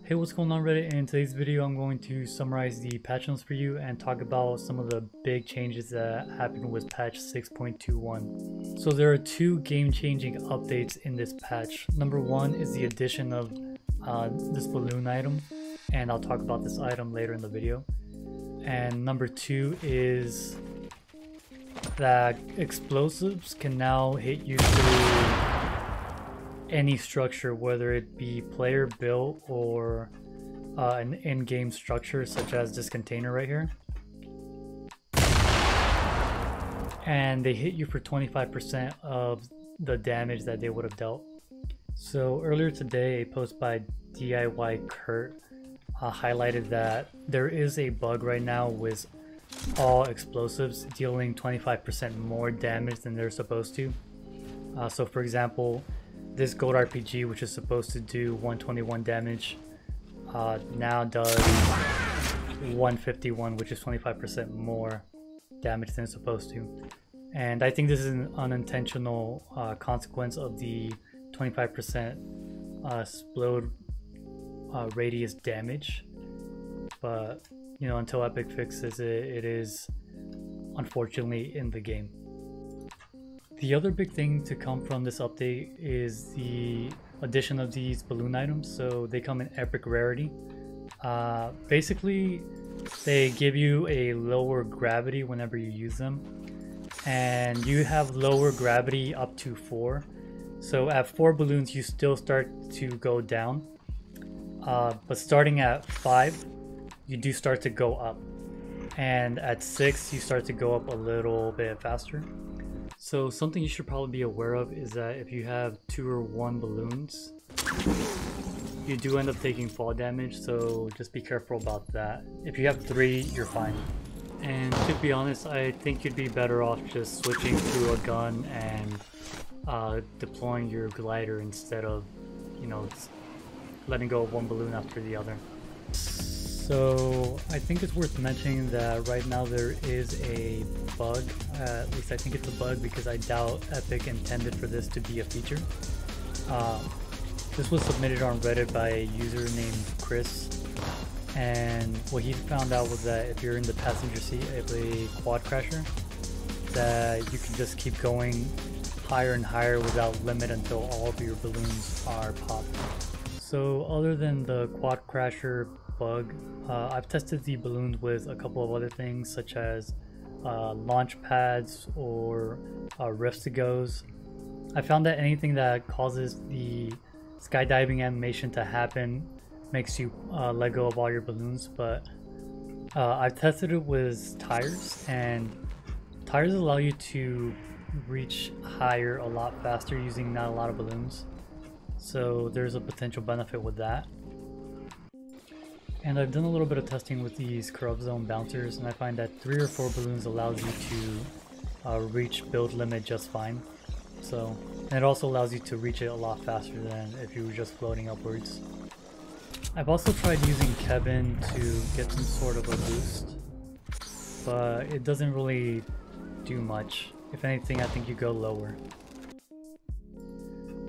Hey, what's going on Reddit? In today's video I'm going to summarize the patch notes for you and talk about some of the big changes that happened with patch 6.21. So there are two game-changing updates in this patch. Number one is the addition of this balloon item, and I'll talk about this item later in the video. And number two is that explosives can now hit you through any structure, whether it be player built or an in-game structure such as this container right here, and they hit you for 25% of the damage that they would have dealt. So earlier today, a post by DIY Kurt highlighted that there is a bug right now with all explosives dealing 25% more damage than they're supposed to. So for example, this gold RPG, which is supposed to do 121 damage, now does 151, which is 25% more damage than it's supposed to. And I think this is an unintentional consequence of the 25% explode radius damage. But you know, until Epic fixes it, it is unfortunately in the game. The other big thing to come from this update is the addition of these balloon items. So they come in epic rarity. Basically, they give you a lower gravity whenever you use them, and you have lower gravity up to 4. So at 4 balloons, you still start to go down, but starting at 5, you do start to go up, and at 6, you start to go up a little bit faster. So something you should probably be aware of is that if you have 2 or 1 balloons, you do end up taking fall damage, so just be careful about that. If you have 3, you're fine. And to be honest, I think you'd be better off just switching to a gun and deploying your glider instead of, you know, letting go of 1 balloon after the other. So I think it's worth mentioning that right now there is a bug, at least I think it's a bug because I doubt Epic intended for this to be a feature. This was submitted on Reddit by a user named Chris, and what he found out was that if you're in the passenger seat of a quad crasher, that you can just keep going higher and higher without limit until all of your balloons are popped. So other than the quad crasher bug, I've tested the balloons with a couple of other things such as launch pads or rifts to goes. I found that anything that causes the skydiving animation to happen makes you let go of all your balloons, but I've tested it with tires, and tires allow you to reach higher a lot faster using not a lot of balloons, so there's a potential benefit with that. And I've done a little bit of testing with these corrupt zone bouncers, and I find that 3 or 4 balloons allows you to reach build limit just fine. So, and it also allows you to reach it a lot faster than if you were just floating upwards. I've also tried using Kevin to get some sort of a boost, but it doesn't really do much. If anything, I think you go lower.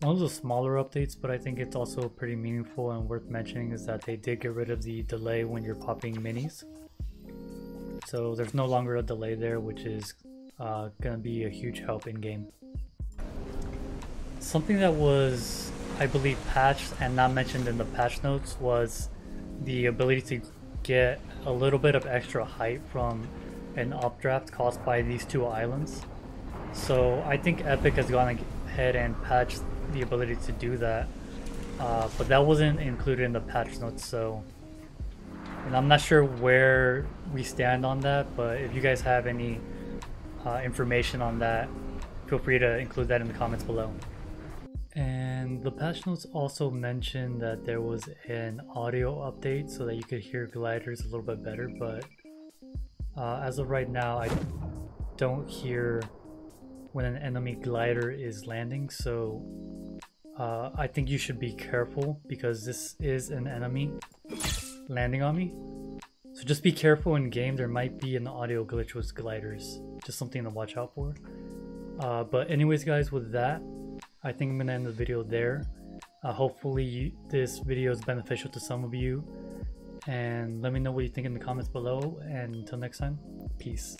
One of the smaller updates, but I think it's also pretty meaningful and worth mentioning, is that they did get rid of the delay when you're popping minis. So there's no longer a delay there, which is going to be a huge help in game. Something that was, I believe, patched and not mentioned in the patch notes was the ability to get a little bit of extra height from an updraft caused by these 2 islands. So I think Epic has gone ahead and patched the ability to do that, but that wasn't included in the patch notes, so, and I'm not sure where we stand on that, but if you guys have any information on that, feel free to include that in the comments below. And the patch notes also mentioned that there was an audio update so that you could hear gliders a little bit better, but as of right now I don't hear when an enemy glider is landing, so I think you should be careful because this is an enemy landing on me. So just be careful in game. There might be an audio glitch with gliders, just something to watch out for. But anyways guys, with that, I think I'm gonna end the video there. Hopefully this video is beneficial to some of you, and let me know what you think in the comments below, and until next time, peace.